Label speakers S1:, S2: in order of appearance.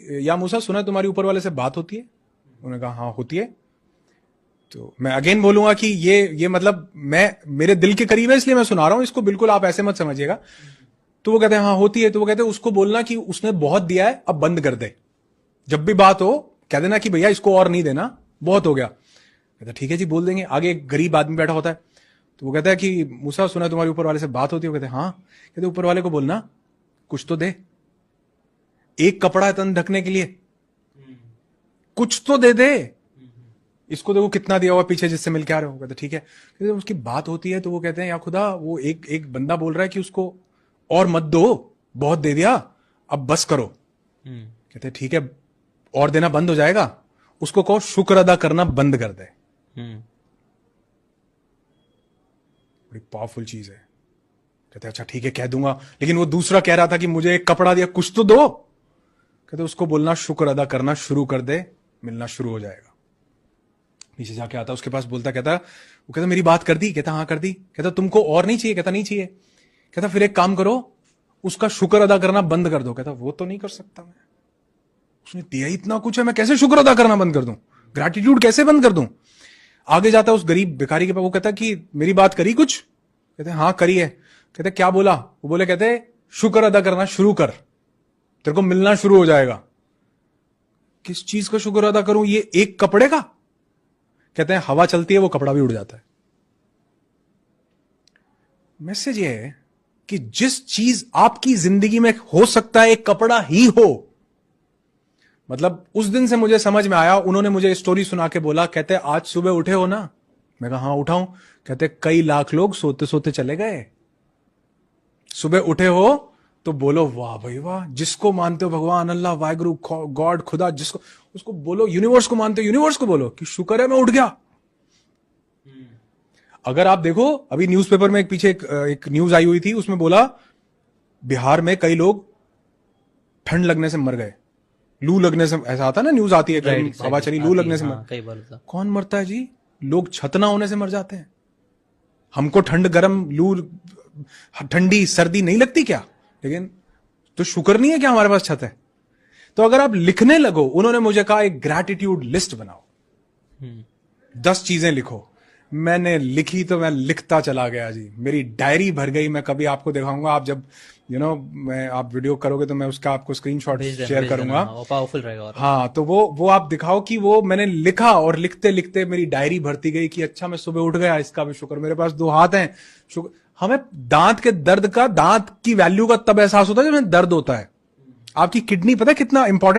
S1: या मूसा सुना तुम्हारी ऊपर वाले से बात होती है? उन्होंने कहा हाँ होती है। तो मैं अगेन बोलूंगा कि ये मतलब मैं मेरे दिल के करीब है इसलिए मैं सुना रहा हूं इसको, बिल्कुल आप ऐसे मत समझिएगा। तो वो कहते हैं हाँ होती है। तो वो कहते हैं उसको बोलना कि उसने बहुत दिया है, अब बंद कर दे। जब भी बात हो कह देना कि भैया इसको और नहीं देना, बहुत हो गया। कहता ठीक है जी, बोल देंगे। आगे एक गरीब आदमी बैठा होता है, तो वो कहता है कि मूसा सुना तुम्हारे ऊपर वाले से बात होती है? वो कहते हैं हाँ। कहते ऊपर वाले को बोलना कुछ तो दे, एक कपड़ा है तन ढकने के लिए, कुछ तो दे दे। इसको देखो कितना दिया हुआ पीछे जिससे मिल के आ रहे हो। कहते ठीक है। कहते उसकी बात होती है तो वो कहते हैं या खुदा, वो एक बंदा बोल रहा है कि उसको और मत दो, बहुत दे दिया, अब बस करो। कहते ठीक है, और देना बंद हो जाएगा, उसको कहो शुक्र अदा करना बंद कर दे। बड़ी पावरफुल चीज है। कहते अच्छा ठीक है कह दूंगा, लेकिन वो दूसरा कह रहा था कि मुझे एक कपड़ा दिया, कुछ तो दो। कहते उसको बोलना शुक्र अदा करना शुरू कर दे, मिलना शुरू हो जाएगा। नीचे जाके आता उसके पास, बोलता कहता वो कहता मेरी बात कर दी? कहता हाँ कर दी। कहता तुमको और नहीं चाहिए? कहता नहीं चाहिए। कहता फिर एक काम करो, उसका शुक्र अदा करना बंद कर दो। कहता वो तो नहीं कर सकता मैं, उसने दिया इतना कुछ है, मैं कैसे शुक्र अदा करना बंद कर दूं, ग्रैटिट्यूड कैसे बंद कर दूं। आगे जाता उस गरीब भिखारी के पास, वो कहता कि मेरी बात करी कुछ? कहते हाँ करी है। कहते क्या बोला? वो बोले कहते शुक्र अदा करना शुरू कर, तेरे को मिलना शुरू हो जाएगा। किस चीज का शुक्र अदा करूं? ये एक कपड़े का? कहते हैं हवा चलती है वो कपड़ा भी उड़ जाता है। मैसेज ये है कि जिस चीज आपकी जिंदगी में हो सकता है एक कपड़ा ही हो, मतलब उस दिन से मुझे समझ में आया। उन्होंने मुझे स्टोरी सुना के बोला, कहते आज सुबह उठे हो ना? मैं कहा हाँ उठाऊं। कहते कई लाख लोग सोते सोते चले गए, सुबह उठे हो तो बोलो वाह भाई वाह। जिसको मानते हो भगवान, अल्लाह, वाहिगुरु, गॉड, खुदा, जिसको, उसको बोलो। यूनिवर्स को मानते हो, यूनिवर्स को बोलो कि शुक्र है मैं उठ गया। अगर आप देखो अभी न्यूज़पेपर में एक पीछे एक न्यूज आई हुई थी, उसमें बोला बिहार में कई लोग ठंड लगने से मर गए, लू लगने से। ऐसा आता ना, न्यूज आती है हवा चली लू लगने से मर।
S2: कई बार
S1: कौन मरता है जी? लोग छत ना होने से मर जाते हैं। हमको ठंड गर्म लू ठंडी सर्दी नहीं लगती क्या? लेकिन तो शुक्र नहीं है क्या हमारे पास छत है? तो अगर आप लिखने लगो, उन्होंने मुझे कहा एक ग्रैटिट्यूड लिस्ट बनाओ, 10 चीजें लिखो। मैंने लिखी तो मैं लिखता चला गया जी, मेरी डायरी भर गई। मैं कभी आपको दिखाऊंगा, आप जब मैं आप वीडियो करोगे तो मैं उसका आपको स्क्रीनशॉट शेयर करूंगा।
S2: पावरफुल रहेगा।
S1: हाँ, तो वो आप दिखाओ कि वो मैंने लिखा, और लिखते लिखते मेरी डायरी भरती गई कि अच्छा मैं सुबह उठ गया, इसका भी शुक्र, मेरे पास 2 हाथ हैं, शुक्र। हमें दांत के दर्द का, दांत की वैल्यू का तब एहसास होता है जब दर्द होता है। आपकी किडनी पता है कितना इंपॉर्टेंट